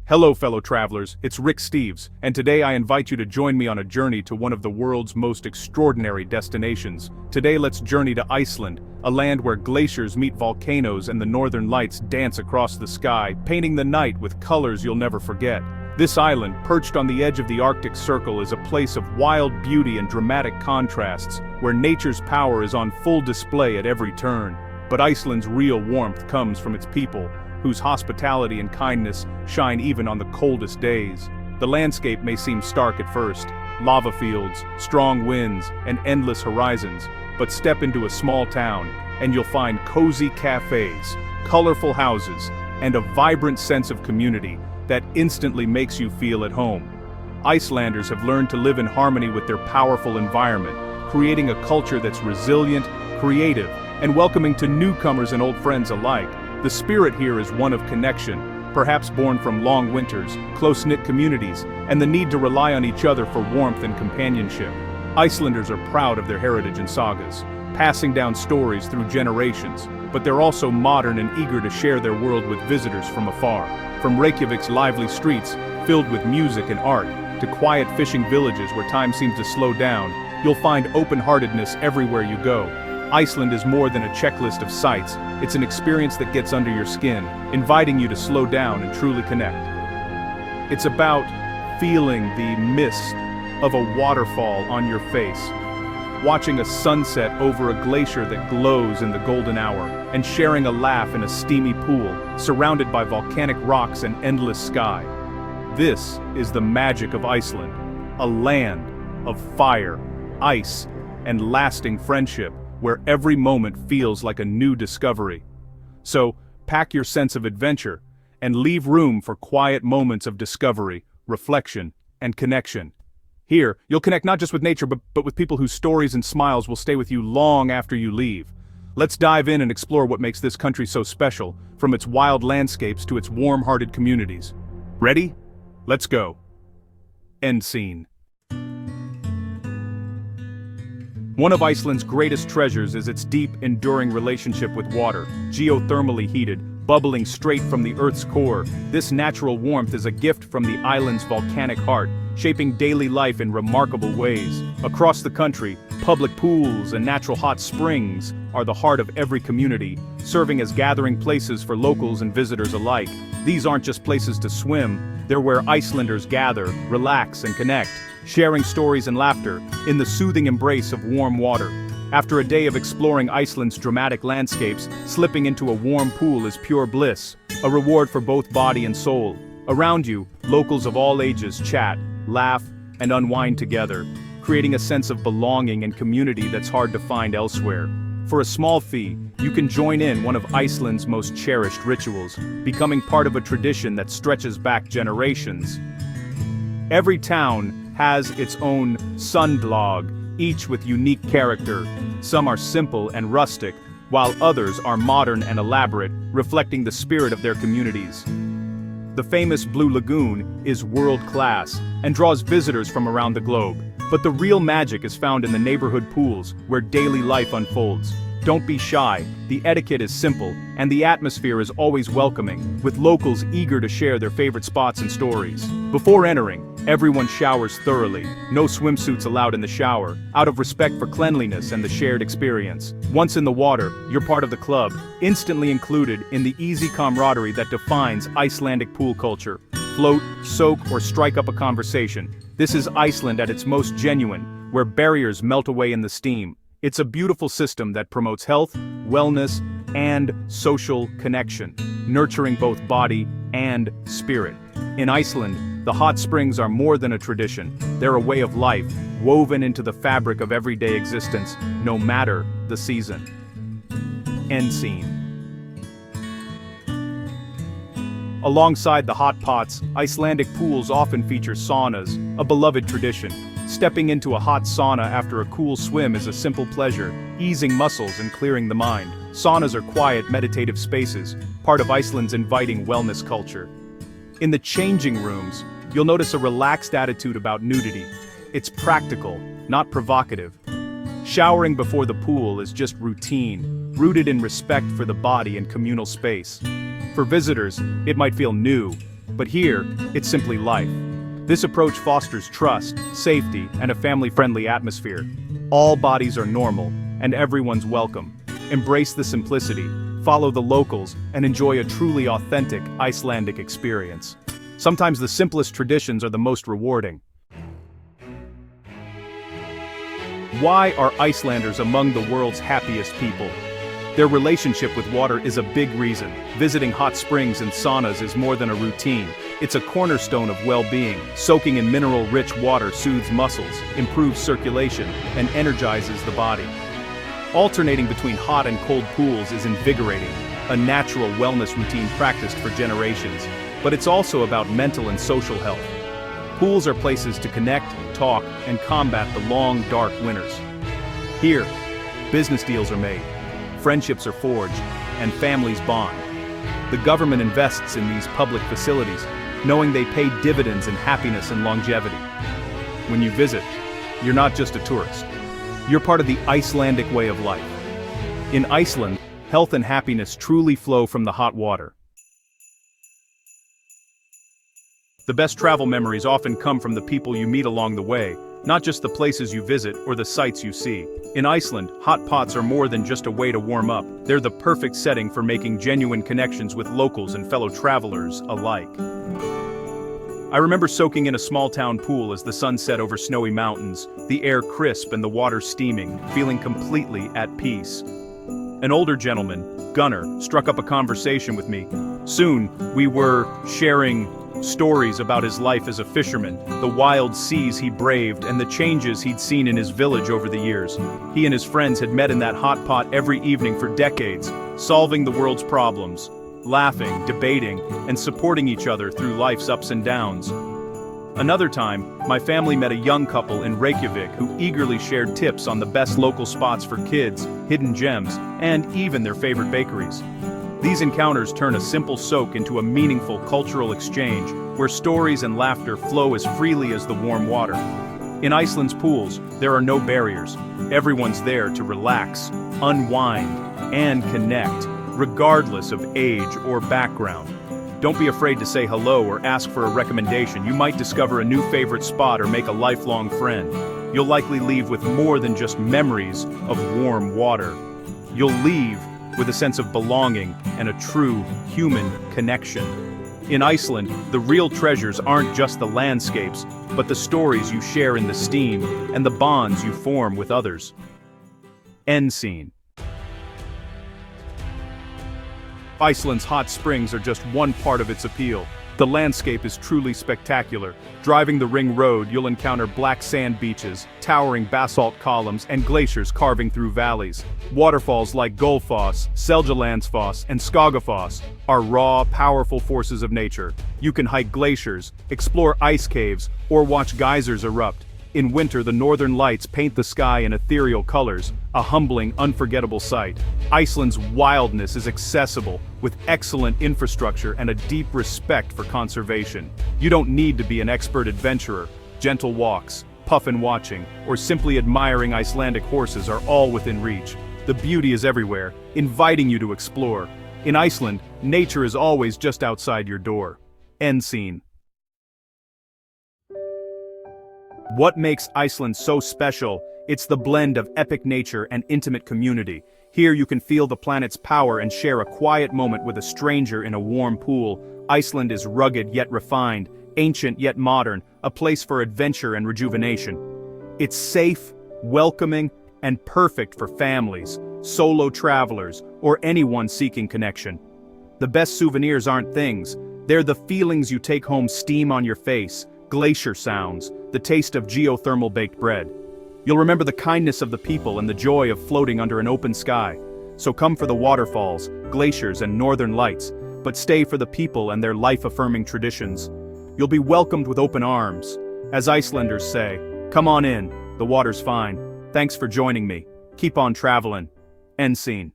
Hello fellow travelers, it's Rick Steves, and today I invite you to join me on a journey to one of the world's most extraordinary destinations. Today let's journey to Iceland, a land where glaciers meet volcanoes and the northern lights dance across the sky, painting the night with colors you'll never forget. This island, perched on the edge of the Arctic Circle, is a place of wild beauty and dramatic contrasts, where nature's power is on full display at every turn. But Iceland's real warmth comes from its people, whose hospitality and kindness shine even on the coldest days. The landscape may seem stark at first, lava fields, strong winds, and endless horizons, but step into a small town, and you'll find cozy cafes, colorful houses, and a vibrant sense of community that instantly makes you feel at home. Icelanders have learned to live in harmony with their powerful environment, creating a culture that's resilient, creative, and welcoming to newcomers and old friends alike. The spirit here is one of connection, perhaps born from long winters, close-knit communities, and the need to rely on each other for warmth and companionship. Icelanders are proud of their heritage and sagas, passing down stories through generations, but they're also modern and eager to share their world with visitors from afar. From Reykjavik's lively streets, filled with music and art, to quiet fishing villages where time seems to slow down, you'll find open-heartedness everywhere you go. Iceland is more than a checklist of sights, it's an experience that gets under your skin, inviting you to slow down and truly connect. It's about feeling the mist of a waterfall on your face, watching a sunset over a glacier that glows in the golden hour, and sharing a laugh in a steamy pool, surrounded by volcanic rocks and endless sky. This is the magic of Iceland, a land of fire, ice, and lasting friendship, where every moment feels like a new discovery. So, pack your sense of adventure, and leave room for quiet moments of discovery, reflection, and connection. Here, you'll connect not just with nature, but with people whose stories and smiles will stay with you long after you leave. Let's dive in and explore what makes this country so special, from its wild landscapes to its warm-hearted communities. Ready? Let's go. End scene. One of Iceland's greatest treasures is its deep, enduring relationship with water. Geothermally heated, bubbling straight from the Earth's core, this natural warmth is a gift from the island's volcanic heart, shaping daily life in remarkable ways. Across the country, public pools and natural hot springs are the heart of every community, serving as gathering places for locals and visitors alike. These aren't just places to swim, they're where Icelanders gather, relax, and connect, sharing stories and laughter in the soothing embrace of warm water. After a day of exploring Iceland's dramatic landscapes, slipping into a warm pool is pure bliss, a reward for both body and soul. Around you, locals of all ages chat, laugh, and unwind together, creating a sense of belonging and community that's hard to find elsewhere. For a small fee, you can join in one of Iceland's most cherished rituals, becoming part of a tradition that stretches back generations. Every town has its own sundlag, each with unique character. Some are simple and rustic, while others are modern and elaborate, reflecting the spirit of their communities. The famous Blue Lagoon is world-class and draws visitors from around the globe. But the real magic is found in the neighborhood pools, where daily life unfolds. Don't be shy, the etiquette is simple, and the atmosphere is always welcoming, with locals eager to share their favorite spots and stories. Before entering, everyone showers thoroughly, no swimsuits allowed in the shower, out of respect for cleanliness and the shared experience. Once in the water, you're part of the club, instantly included in the easy camaraderie that defines Icelandic pool culture. Float, soak, or strike up a conversation. This is Iceland at its most genuine, where barriers melt away in the steam. It's a beautiful system that promotes health, wellness, and social connection, nurturing both body and spirit. In Iceland, the hot springs are more than a tradition. They're a way of life, woven into the fabric of everyday existence, no matter the season. End scene. Alongside the hot pots, Icelandic pools often feature saunas, a beloved tradition. Stepping into a hot sauna after a cool swim is a simple pleasure, easing muscles and clearing the mind. Saunas are quiet, meditative spaces, part of Iceland's inviting wellness culture. In the changing rooms, you'll notice a relaxed attitude about nudity. It's practical, not provocative. Showering before the pool is just routine, rooted in respect for the body and communal space. For visitors, it might feel new, But here, it's simply life. This approach fosters trust, safety, and a family-friendly atmosphere. All bodies are normal, and everyone's welcome. Embrace the simplicity, follow the locals, and enjoy a truly authentic Icelandic experience. Sometimes the simplest traditions are the most rewarding. Why are Icelanders among the world's happiest people? Their relationship with water is a big reason. Visiting hot springs and saunas is more than a routine. It's a cornerstone of well-being. Soaking in mineral-rich water soothes muscles, improves circulation, and energizes the body. Alternating between hot and cold pools is invigorating, a natural wellness routine practiced for generations. But it's also about mental and social health. Pools are places to connect, talk, and combat the long, dark winters. Here, business deals are made, friendships are forged, and families bond. The government invests in these public facilities, knowing they pay dividends in happiness and longevity. When you visit, you're not just a tourist. You're part of the Icelandic way of life. In Iceland, health and happiness truly flow from the hot water. The best travel memories often come from the people you meet along the way, not just the places you visit or the sights you see. In Iceland, hot pots are more than just a way to warm up. They're the perfect setting for making genuine connections with locals and fellow travelers alike. I remember soaking in a small-town pool as the sun set over snowy mountains, the air crisp and the water steaming, feeling completely at peace. An older gentleman, Gunnar, struck up a conversation with me. Soon, we were sharing stories about his life as a fisherman, the wild seas he braved, and the changes he'd seen in his village over the years. He and his friends had met in that hot pot every evening for decades, solving the world's problems, laughing, debating, and supporting each other through life's ups and downs. Another time, my family met a young couple in Reykjavik who eagerly shared tips on the best local spots for kids, hidden gems, and even their favorite bakeries. These encounters turn a simple soak into a meaningful cultural exchange, where stories and laughter flow as freely as the warm water. In Iceland's pools, there are no barriers. Everyone's there to relax, unwind, and connect, regardless of age or background. Don't be afraid to say hello or ask for a recommendation. You might discover a new favorite spot or make a lifelong friend. You'll likely leave with more than just memories of warm water. You'll leave with a sense of belonging and a true human connection. In Iceland, the real treasures aren't just the landscapes, but the stories you share in the steam and the bonds you form with others. End scene. Iceland's hot springs are just one part of its appeal. The landscape is truly spectacular. Driving the ring road, you'll encounter black sand beaches, towering basalt columns, and glaciers carving through valleys. Waterfalls like Gullfoss, Seljalandsfoss, and Skagafoss are raw, powerful forces of nature. You can hike glaciers, explore ice caves, or watch geysers erupt. In winter, the northern lights paint the sky in ethereal colors, a humbling, unforgettable sight. Iceland's wildness is accessible, with excellent infrastructure and a deep respect for conservation. You don't need to be an expert adventurer. Gentle walks, puffin watching, or simply admiring Icelandic horses are all within reach. The beauty is everywhere, inviting you to explore. In Iceland, nature is always just outside your door. End scene. What makes Iceland so special? It's the blend of epic nature and intimate community. Here you can feel the planet's power and share a quiet moment with a stranger in a warm pool. Iceland is rugged yet refined, ancient yet modern, a place for adventure and rejuvenation. It's safe, welcoming, and perfect for families, solo travelers, or anyone seeking connection. The best souvenirs aren't things, they're the feelings you take home, steam on your face, glacier sounds, the taste of geothermal baked bread. You'll remember the kindness of the people and the joy of floating under an open sky. So come for the waterfalls, glaciers, and northern lights, but stay for the people and their life-affirming traditions. You'll be welcomed with open arms. As Icelanders say, come on in, the water's fine. Thanks for joining me. Keep on traveling. End scene.